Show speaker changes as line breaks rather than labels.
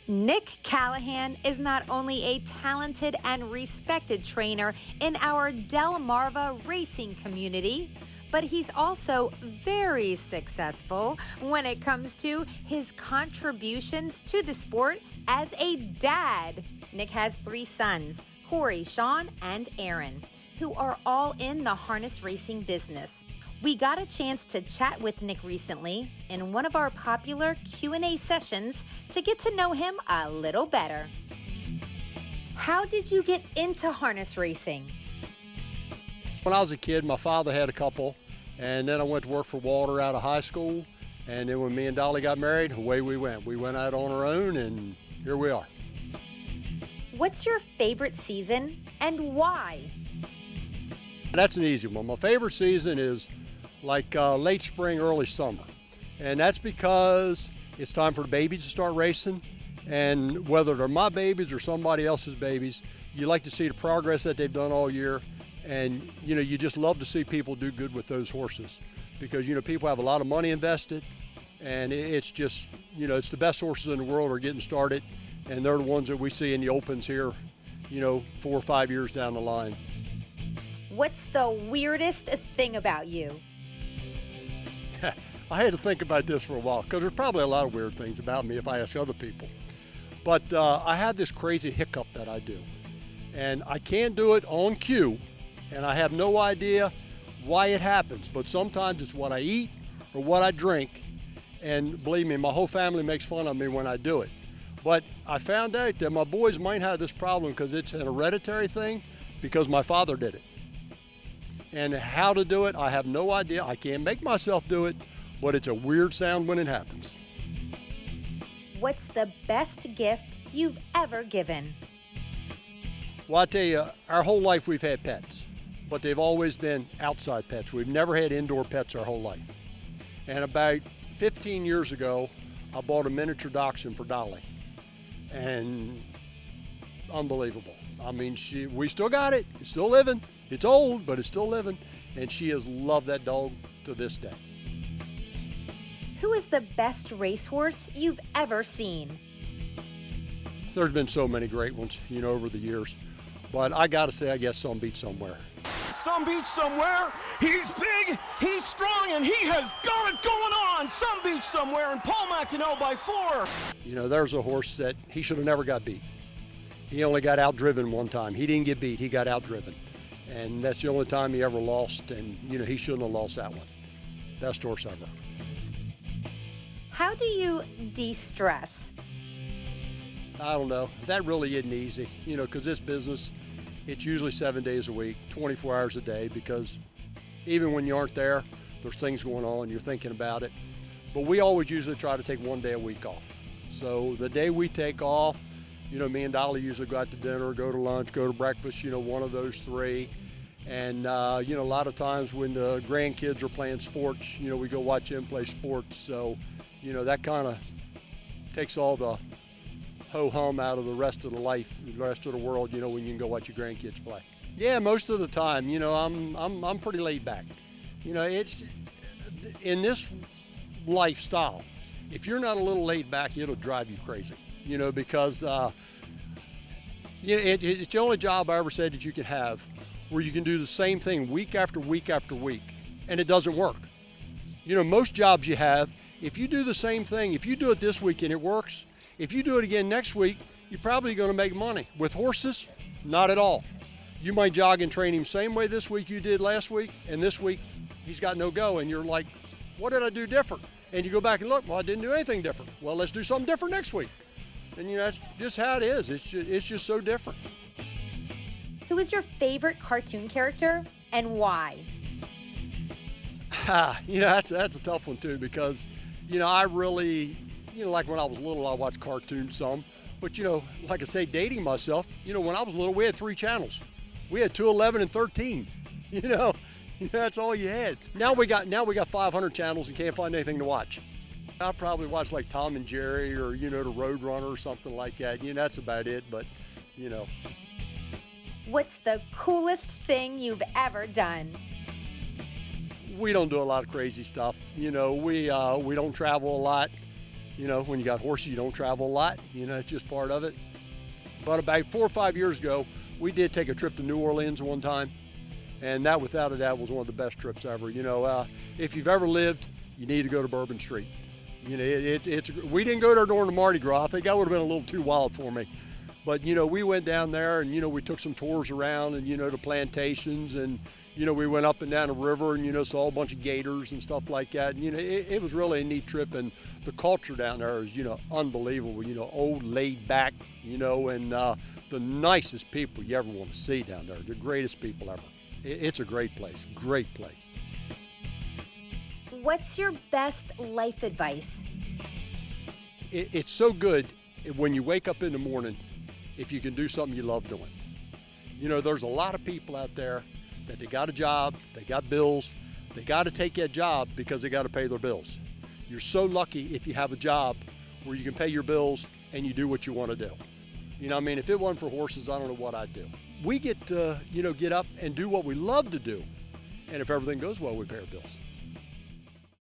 Nick Callahan is not only a talented and respected trainer in our Delaware racing community, but he's also very successful when it comes to his contributions to the sport as a dad. Nick has 3 sons, Corey, Shaun, and Aaron, who are all in the harness racing business. We got a chance to chat with Nick recently in one of our popular Q&A sessions to get to know him a little better. How did you get into harness racing?
When I was a kid, my father had a couple, and then I went to work for Walter out of high school, and then when me and Dolly got married, away we went. We went out on our own, and here we are.
What's your favorite season and why?
That's an easy one. My favorite season is like late spring, early summer. And that's because it's time for the babies to start racing. And whether they're my babies or somebody else's babies, you like to see the progress that they've done all year. And, you just love to see people do good with those horses because, people have a lot of money invested. And it's just, it's the best horses in the world are getting started. And they're the ones that we see in the opens here, 4 or 5 years down the line.
What's the weirdest thing about you?
I had to think about this for a while because there's probably a lot of weird things about me if I ask other people. But I have this crazy hiccup that I do. And I can't do it on cue, and I have no idea why it happens. But sometimes it's what I eat or what I drink. And believe me, my whole family makes fun of me when I do it. But I found out that my boys might have this problem because it's an hereditary thing because my father did it. And how to do it, I have no idea. I can't make myself do it, but it's a weird sound when it happens.
What's the best gift you've ever given?
Well, I tell you, our whole life we've had pets, but they've always been outside pets. We've never had indoor pets our whole life. And about 15 years ago, I bought a miniature dachshund for Dolly. And unbelievable. I mean, we still got it. It's still living. It's old, but it's still living. And she has loved that dog to this day.
Who is the best racehorse you've ever seen?
There's been so many great ones, over the years. But I got to say, I guess some beat somewhere.
Some beach somewhere, he's big, he's strong, and he has got it going on. Some beach somewhere, and Paul McDonnell by 4.
There's a horse that he should have never got beat. He only got outdriven one time. He didn't get beat, he got outdriven. And that's the only time he ever lost, and he shouldn't have lost that one. Best horse ever.
How do you de-stress?
I don't know. That really isn't easy, because this business, it's usually 7 days a week, 24 hours a day, because even when you aren't there, there's things going on, you're thinking about it. But we always usually try to take 1 day a week off. So the day we take off, me and Dolly usually go out to dinner, go to lunch, go to breakfast, one of those 3. And, a lot of times when the grandkids are playing sports, we go watch them play sports. So, that kind of takes all the ho-hum out of the rest of the life, the rest of the world, when you can go watch your grandkids play. Yeah, most of the time, I'm pretty laid back. It's in this lifestyle, if you're not a little laid back, it'll drive you crazy, because it's the only job I ever said that you can have where you can do the same thing week after week after week, and it doesn't work. Most jobs you have, if you do the same thing, if you do it this week and it works, if you do it again next week, you're probably going to make money. With horses, not at all. You might jog and train him same way this week you did last week, and this week he's got no go, and you're like, what did I do different? And you go back and look, well, I didn't do anything different. Well, let's do something different next week. And that's just how it is. It's just so different.
Who is your favorite cartoon character and why?
That's a tough one too because, I really, like when I was little, I watched cartoons some. But, like I say, dating myself, when I was little, we had 3 channels. We had 2, 11, and 13. That's all you had. Now we got 500 channels and can't find anything to watch. I probably watch like Tom and Jerry or, the Roadrunner or something like that. That's about it, but,
What's the coolest thing you've ever done?
We don't do a lot of crazy stuff. We don't travel a lot. You know, when you got horses, you don't travel a lot. You know, it's just part of it. But about 4 or 5 years ago, we did take a trip to New Orleans one time. And that, without a doubt, was one of the best trips ever. You know, if you've ever lived, you need to go to Bourbon Street. You know, we didn't go there during the Mardi Gras. I think that would have been a little too wild for me. But, you know, we went down there and, you know, we took some tours around and, you know, the plantations and, you know, we went up and down the river and, you know, saw a bunch of gators and stuff like that. And, you know, it was really a neat trip. And the culture down there is, you know, unbelievable, you know, old, laid back, you know, and the nicest people you ever want to see down there, the greatest people ever. It's a great place, great place.
What's your best life advice?
It's so good when you wake up in the morning, if you can do something you love doing. You know, there's a lot of people out there that they got a job, they got bills, they got to take that job because they got to pay their bills. You're so lucky if you have a job where you can pay your bills and you do what you want to do. You know, I mean, if it wasn't for horses, I don't know what I'd do. We get to, you know, get up and do what we love to do. And if everything goes well, we pay our bills.